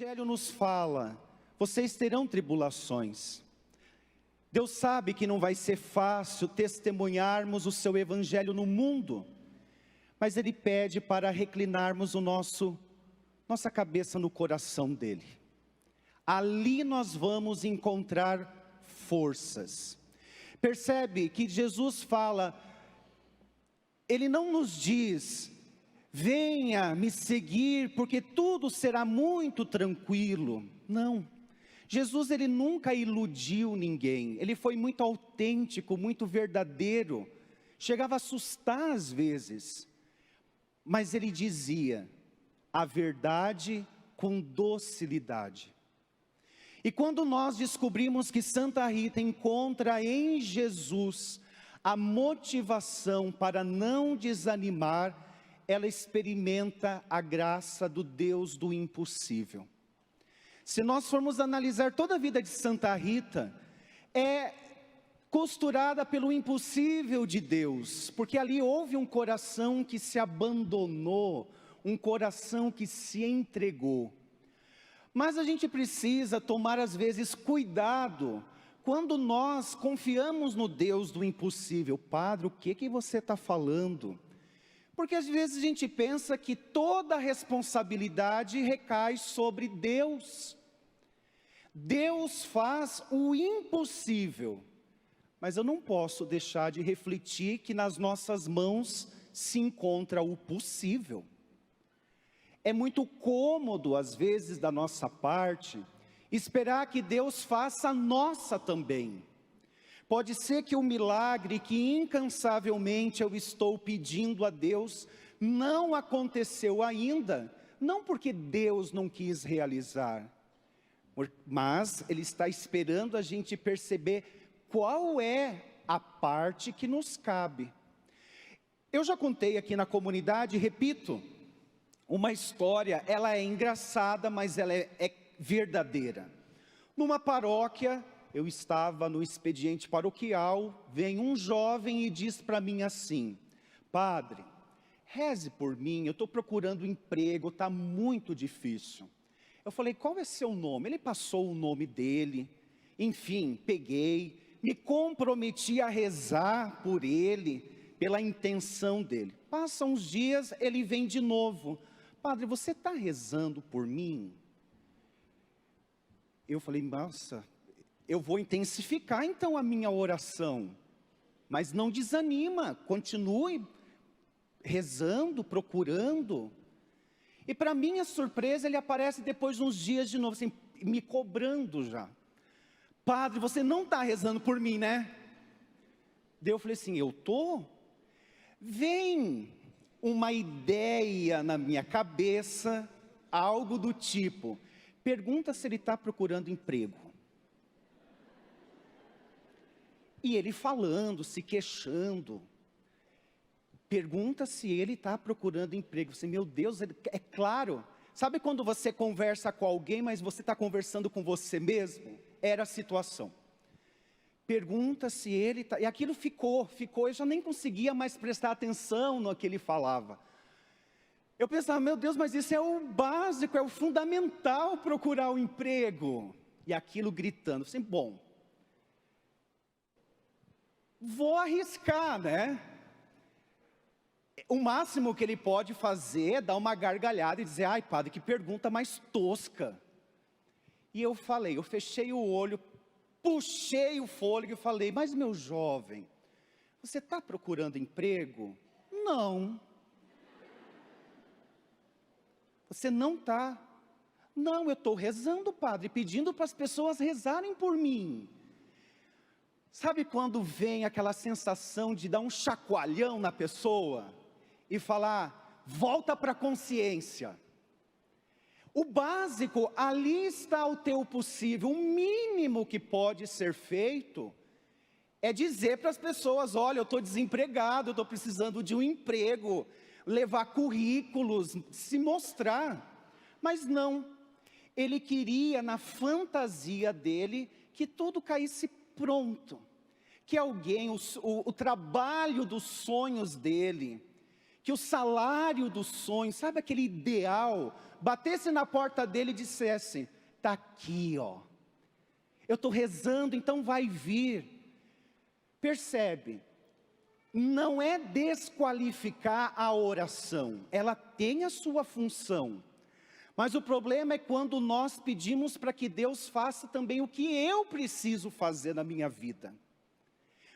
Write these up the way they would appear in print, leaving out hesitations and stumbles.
Evangelho nos fala, vocês terão tribulações. Deus sabe que não vai ser fácil testemunharmos o seu Evangelho no mundo, mas Ele pede para reclinarmos nossa cabeça no coração dEle. Ali nós vamos encontrar forças. Percebe que Jesus fala, Ele não nos diz, venha me seguir porque tudo será muito tranquilo. Não, Jesus ele nunca iludiu ninguém, ele foi muito autêntico, muito verdadeiro, chegava a assustar às vezes, mas ele dizia a verdade com docilidade. E quando nós descobrimos que Santa Rita encontra em Jesus a motivação para não desanimar, ela experimenta a graça do Deus do impossível. Se nós formos analisar toda a vida de Santa Rita, é costurada pelo impossível de Deus, porque ali houve um coração que se abandonou, um coração que se entregou. Mas a gente precisa tomar às vezes cuidado, quando nós confiamos no Deus do impossível. Padre, o que você está falando? Porque às vezes a gente pensa que toda a responsabilidade recai sobre Deus. Deus faz o impossível, mas eu não posso deixar de refletir que nas nossas mãos se encontra o possível. É muito cômodo às vezes da nossa parte, esperar que Deus faça a nossa também. Pode ser que o milagre que incansavelmente eu estou pedindo a Deus não aconteceu ainda, não porque Deus não quis realizar, mas Ele está esperando a gente perceber qual é a parte que nos cabe. Eu já contei aqui na comunidade, repito, uma história, ela é engraçada, mas ela é verdadeira. Numa paróquia, eu estava no expediente paroquial, vem um jovem e diz para mim assim, padre, reze por mim, eu estou procurando emprego, está muito difícil. Eu falei, qual é seu nome? Ele passou o nome dele, enfim, peguei, me comprometi a rezar por ele, pela intenção dele. Passam uns dias, ele vem de novo, padre, você está rezando por mim? Eu falei, nossa, eu vou intensificar então a minha oração, mas não desanima, continue rezando, procurando. E para minha surpresa, ele aparece depois de uns dias de novo, assim, me cobrando já. Padre, você não está rezando por mim, né? Daí eu falei assim, eu estou? Vem uma ideia na minha cabeça, algo do tipo, pergunta se ele está procurando emprego. E ele falando, se queixando, pergunta se ele está procurando emprego. Você, meu Deus, é claro. Sabe quando você conversa com alguém, mas você está conversando com você mesmo? Era a situação. Pergunta se ele está... E aquilo ficou, eu já nem conseguia mais prestar atenção no que ele falava. Eu pensava, meu Deus, mas isso é o básico, é o fundamental procurar o emprego. E aquilo gritando, assim, bom... vou arriscar, né? O máximo que ele pode fazer é dar uma gargalhada e dizer, ai padre, que pergunta mais tosca. E eu falei, eu fechei o olho, puxei o fôlego e falei, mas meu jovem, você está procurando emprego? Não. Você não está? Não, eu estou rezando, padre, pedindo para as pessoas rezarem por mim. Sabe quando vem aquela sensação de dar um chacoalhão na pessoa e falar, volta para a consciência. O básico, ali está o teu possível, o mínimo que pode ser feito é dizer para as pessoas, olha, eu estou desempregado, eu estou precisando de um emprego, levar currículos, se mostrar. Mas não, ele queria na fantasia dele que tudo caísse pronto, que alguém, o trabalho dos sonhos dele, que o salário dos sonhos, sabe aquele ideal, batesse na porta dele e dissesse: está aqui, ó, eu estou rezando, então vai vir. Percebe? Não é desqualificar a oração, ela tem a sua função. Mas o problema é quando nós pedimos para que Deus faça também o que eu preciso fazer na minha vida.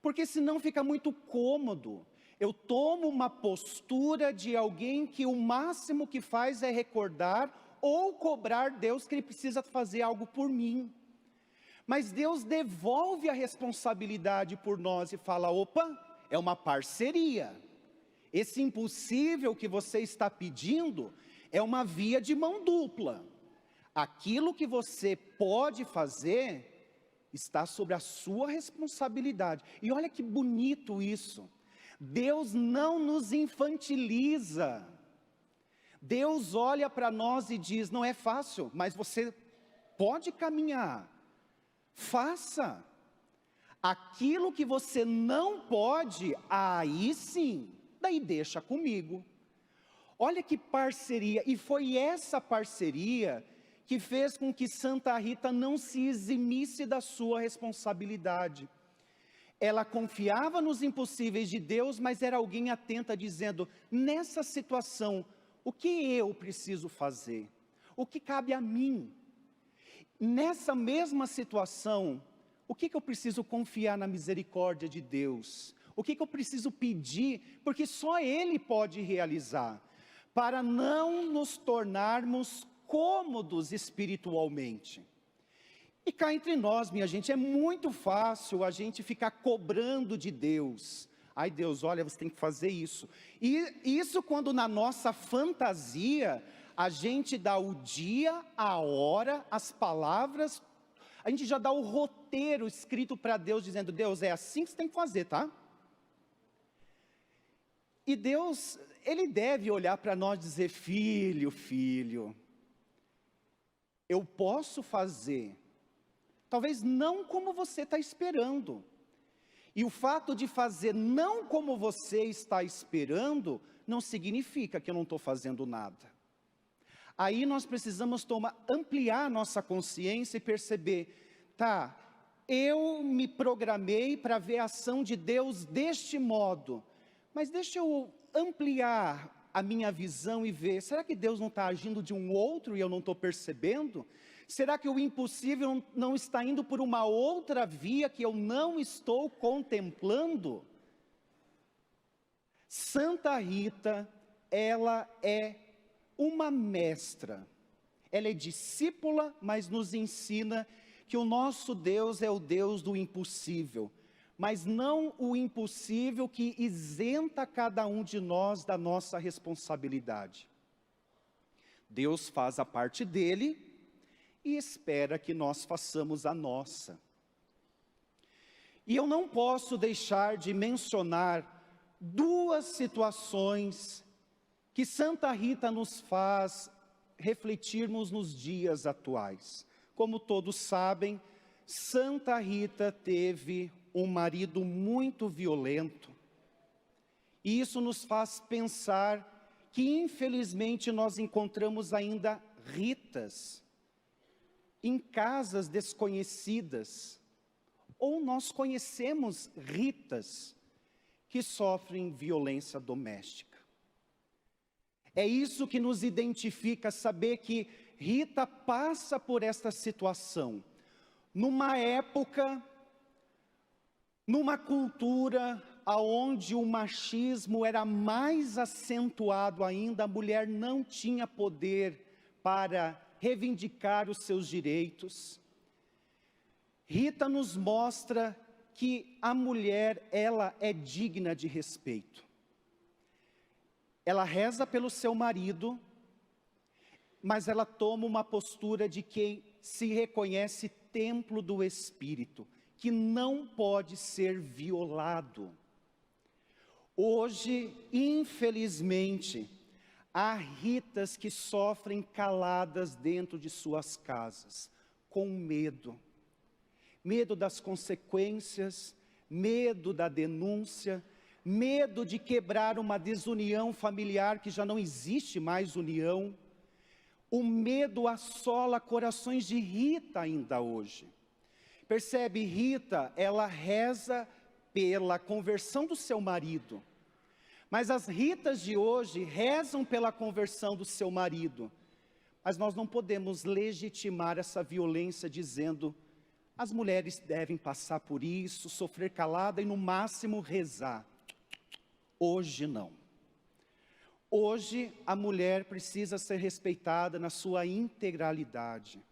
Porque senão fica muito cômodo. Eu tomo uma postura de alguém que o máximo que faz é recordar ou cobrar Deus que Ele precisa fazer algo por mim. Mas Deus devolve a responsabilidade por nós e fala: opa, é uma parceria. Esse impossível que você está pedindo é uma via de mão dupla. Aquilo que você pode fazer está sobre a sua responsabilidade. E olha que bonito isso. Deus não nos infantiliza. Deus olha para nós e diz: não é fácil, mas você pode caminhar. Faça. Aquilo que você não pode, aí sim, daí deixa comigo. Olha que parceria, e foi essa parceria que fez com que Santa Rita não se eximisse da sua responsabilidade. Ela confiava nos impossíveis de Deus, mas era alguém atenta, dizendo: nessa situação, o que eu preciso fazer? O que cabe a mim? Nessa mesma situação, o que eu preciso confiar na misericórdia de Deus? O que eu preciso pedir? Porque só Ele pode realizar, para não nos tornarmos cômodos espiritualmente. E cá entre nós, minha gente, é muito fácil a gente ficar cobrando de Deus. Ai Deus, olha, você tem que fazer isso. E isso quando na nossa fantasia, a gente dá o dia, a hora, as palavras, a gente já dá o roteiro escrito para Deus, dizendo: Deus, é assim que você tem que fazer, tá? E Deus, Ele deve olhar para nós e dizer: filho, eu posso fazer, talvez não como você está esperando. E o fato de fazer não como você está esperando, não significa que eu não estou fazendo nada. Aí nós precisamos ampliar nossa consciência e perceber: tá, eu me programei para ver a ação de Deus deste modo, mas deixa eu ampliar a minha visão e ver: será que Deus não está agindo de um outro e eu não estou percebendo? Será que o impossível não está indo por uma outra via que eu não estou contemplando? Santa Rita, ela é uma mestra, ela é discípula, mas nos ensina que o nosso Deus é o Deus do impossível, mas não o impossível que isenta cada um de nós da nossa responsabilidade. Deus faz a parte dele e espera que nós façamos a nossa. E eu não posso deixar de mencionar duas situações que Santa Rita nos faz refletirmos nos dias atuais. Como todos sabem, Santa Rita teve um marido muito violento. E isso nos faz pensar que infelizmente nós encontramos ainda Ritas em casas desconhecidas, ou nós conhecemos Ritas que sofrem violência doméstica. É isso que nos identifica, saber que Rita passa por esta situação, numa época, numa cultura onde o machismo era mais acentuado ainda, a mulher não tinha poder para reivindicar os seus direitos. Rita nos mostra que a mulher, ela é digna de respeito. Ela reza pelo seu marido, mas ela toma uma postura de quem se reconhece templo do Espírito, que não pode ser violado. Hoje, infelizmente, há Ritas que sofrem caladas dentro de suas casas, com medo. Medo das consequências, medo da denúncia, medo de quebrar uma desunião familiar que já não existe mais união. O medo assola corações de Rita ainda hoje. Percebe, Rita, ela reza pela conversão do seu marido. Mas as Ritas de hoje rezam pela conversão do seu marido. Mas nós não podemos legitimar essa violência dizendo: as mulheres devem passar por isso, sofrer calada e no máximo rezar. Hoje não. Hoje a mulher precisa ser respeitada na sua integralidade.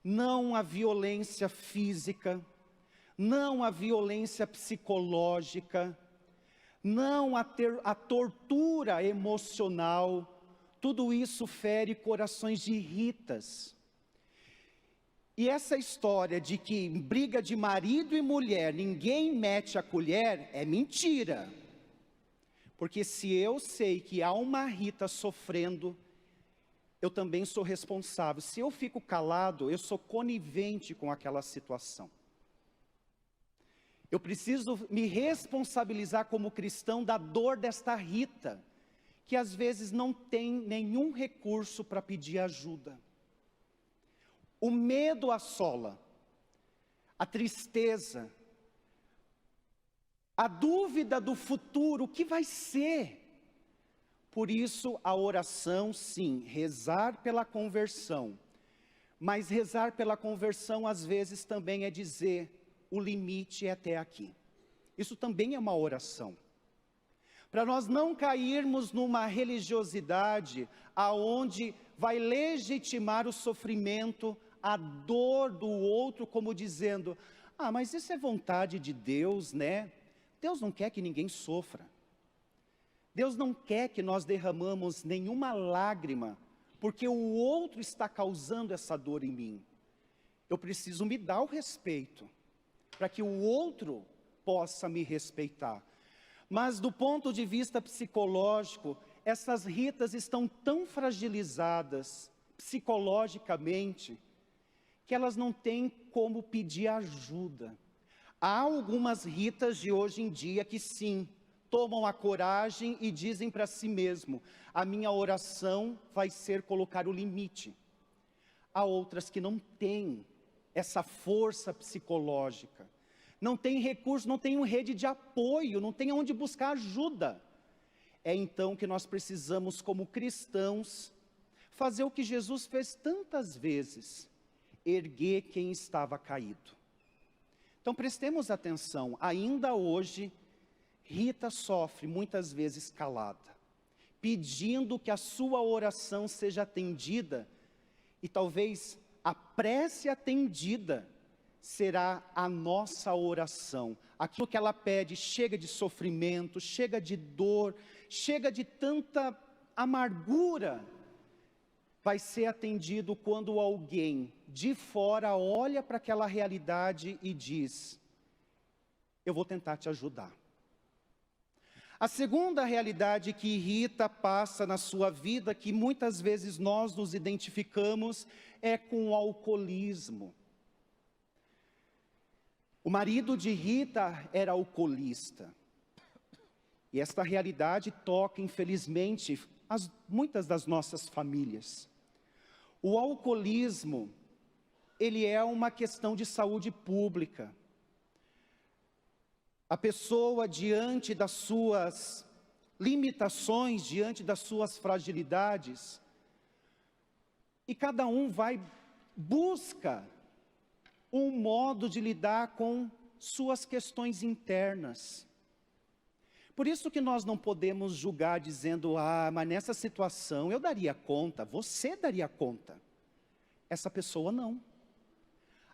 Não a violência física, não a violência psicológica, não a tortura emocional. Tudo isso fere corações de Ritas. E essa história de que em briga de marido e mulher ninguém mete a colher é mentira. Porque se eu sei que há uma Rita sofrendo, eu também sou responsável. Se eu fico calado, eu sou conivente com aquela situação. Eu preciso me responsabilizar como cristão da dor desta Rita, que às vezes não tem nenhum recurso para pedir ajuda. O medo assola, a tristeza, a dúvida do futuro, o que vai ser? Por isso a oração, sim, rezar pela conversão. Mas rezar pela conversão às vezes também é dizer: o limite é até aqui. Isso também é uma oração. Para nós não cairmos numa religiosidade aonde vai legitimar o sofrimento, a dor do outro, como dizendo: ah, mas isso é vontade de Deus, né? Deus não quer que ninguém sofra. Deus não quer que nós derramamos nenhuma lágrima, porque o outro está causando essa dor em mim. Eu preciso me dar o respeito, para que o outro possa me respeitar. Mas do ponto de vista psicológico, essas Ritas estão tão fragilizadas psicologicamente, que elas não têm como pedir ajuda. Há algumas Ritas de hoje em dia que sim, tomam a coragem e dizem para si mesmo: a minha oração vai ser colocar o limite. Há outras que não têm essa força psicológica, não têm recurso, não têm uma rede de apoio, não têm onde buscar ajuda. É então que nós precisamos, como cristãos, fazer o que Jesus fez tantas vezes: erguer quem estava caído. Então prestemos atenção, ainda hoje, Rita sofre muitas vezes calada, pedindo que a sua oração seja atendida, e talvez a prece atendida será a nossa oração. Aquilo que ela pede chega de sofrimento, chega de dor, chega de tanta amargura, vai ser atendido quando alguém de fora olha para aquela realidade e diz: eu vou tentar te ajudar. A segunda realidade que Rita passa na sua vida, que muitas vezes nós nos identificamos, é com o alcoolismo. O marido de Rita era alcoolista. E esta realidade toca, infelizmente, muitas das nossas famílias. O alcoolismo, ele é uma questão de saúde pública. A pessoa, diante das suas limitações, diante das suas fragilidades, e cada um busca um modo de lidar com suas questões internas. Por isso que nós não podemos julgar dizendo: ah, mas nessa situação eu daria conta, você daria conta. Essa pessoa não.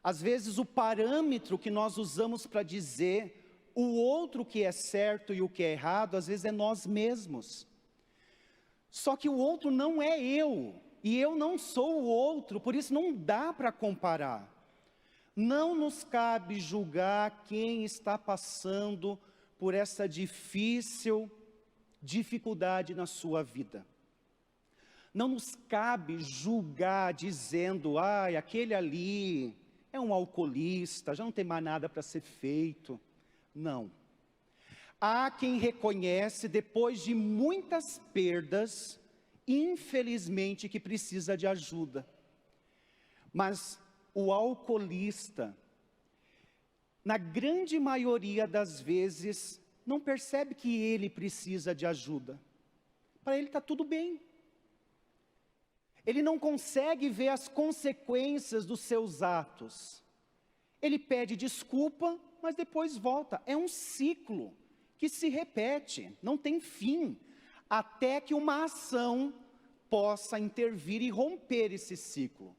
Às vezes o parâmetro que nós usamos para dizer o outro que é certo e o que é errado, às vezes é nós mesmos. Só que o outro não é eu, e eu não sou o outro, por isso não dá para comparar. Não nos cabe julgar quem está passando por essa dificuldade na sua vida. Não nos cabe julgar dizendo: ai, aquele ali é um alcoolista, já não tem mais nada para ser feito. Não. Há quem reconhece, depois de muitas perdas, infelizmente, que precisa de ajuda. Mas o alcoolista, na grande maioria das vezes, não percebe que ele precisa de ajuda. Para ele está tudo bem. Ele não consegue ver as consequências dos seus atos. Ele pede desculpa, mas depois volta. É um ciclo que se repete, não tem fim, até que uma ação possa intervir e romper esse ciclo.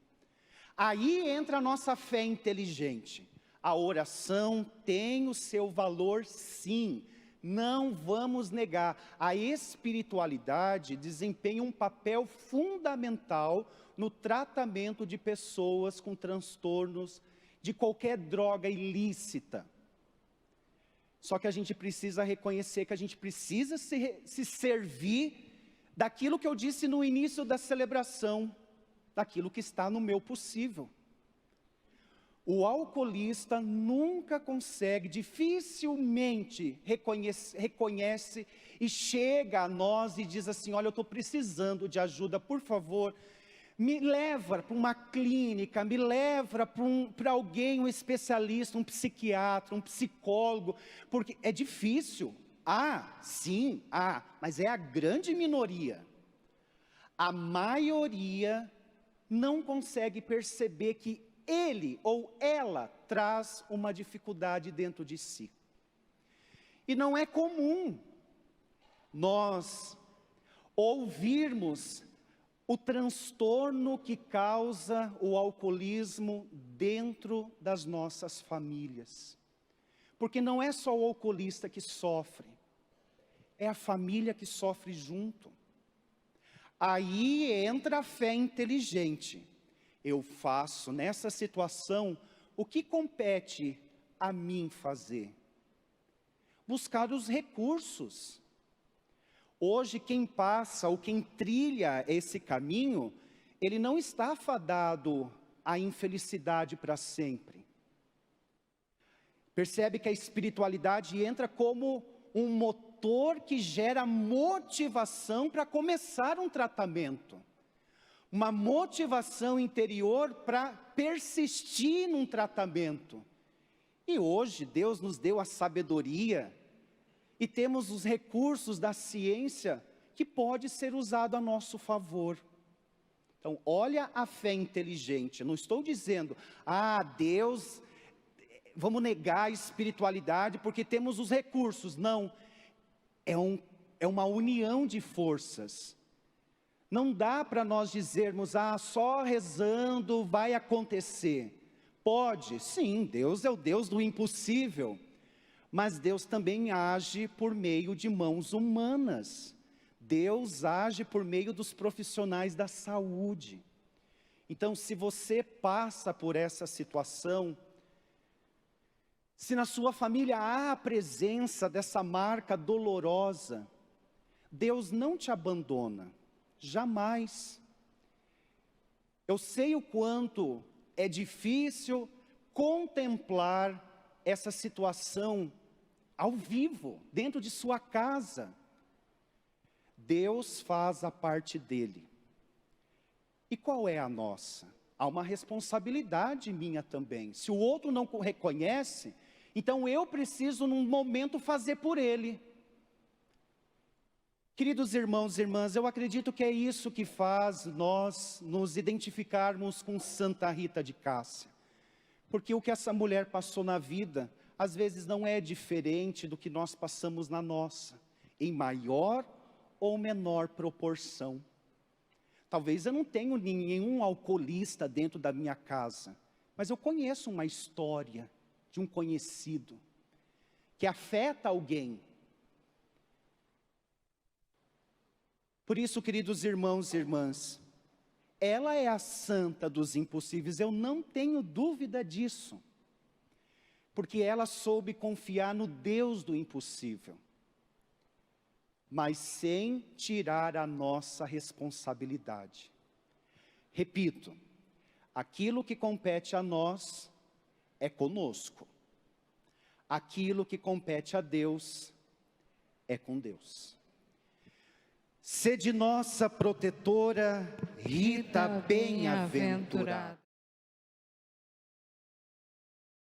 Aí entra a nossa fé inteligente. A oração tem o seu valor, sim. Não vamos negar. A espiritualidade desempenha um papel fundamental no tratamento de pessoas com transtornos de qualquer droga ilícita. Só que a gente precisa reconhecer que a gente precisa se servir daquilo que eu disse no início da celebração, daquilo que está no meu possível. O alcoolista nunca consegue, dificilmente reconhece e chega a nós e diz assim: olha, eu estou precisando de ajuda, por favor, me leva para uma clínica, me leva para alguém, um especialista, um psiquiatra, um psicólogo, porque é difícil. Sim, mas é a grande minoria. A maioria não consegue perceber que ele ou ela traz uma dificuldade dentro de si. E não é comum nós ouvirmos o transtorno que causa o alcoolismo dentro das nossas famílias. Porque não é só o alcoolista que sofre, é a família que sofre junto. Aí entra a fé inteligente. Eu faço nessa situação o que compete a mim fazer. Buscar os recursos. Hoje quem passa ou quem trilha esse caminho, ele não está fadado à infelicidade para sempre. Percebe que a espiritualidade entra como um motor que gera motivação para começar um tratamento. Uma motivação interior para persistir num tratamento. E hoje Deus nos deu a sabedoria e temos os recursos da ciência que pode ser usado a nosso favor. Então, olha a fé inteligente. Não estou dizendo, Deus, vamos negar a espiritualidade porque temos os recursos. Não, é uma união de forças. Não dá para nós dizermos, só rezando vai acontecer. Pode, sim, Deus é o Deus do impossível. Mas Deus também age por meio de mãos humanas. Deus age por meio dos profissionais da saúde. Então, se você passa por essa situação, se na sua família há a presença dessa marca dolorosa, Deus não te abandona. Jamais. Eu sei o quanto é difícil contemplar essa situação ao vivo, dentro de sua casa. Deus faz a parte dele. E qual é a nossa? Há uma responsabilidade minha também. Se o outro não reconhece, então eu preciso num momento fazer por ele. Queridos irmãos e irmãs, eu acredito que é isso que faz nós nos identificarmos com Santa Rita de Cássia. Porque o que essa mulher passou na vida, às vezes não é diferente do que nós passamos na nossa, em maior ou menor proporção. Talvez eu não tenha nenhum alcoolista dentro da minha casa, mas eu conheço uma história de um conhecido, que afeta alguém. Por isso, queridos irmãos e irmãs, ela é a santa dos impossíveis, eu não tenho dúvida disso. Porque ela soube confiar no Deus do impossível, mas sem tirar a nossa responsabilidade. Repito, aquilo que compete a nós é conosco. Aquilo que compete a Deus é com Deus. Sede nossa protetora, Rita bem-aventurada.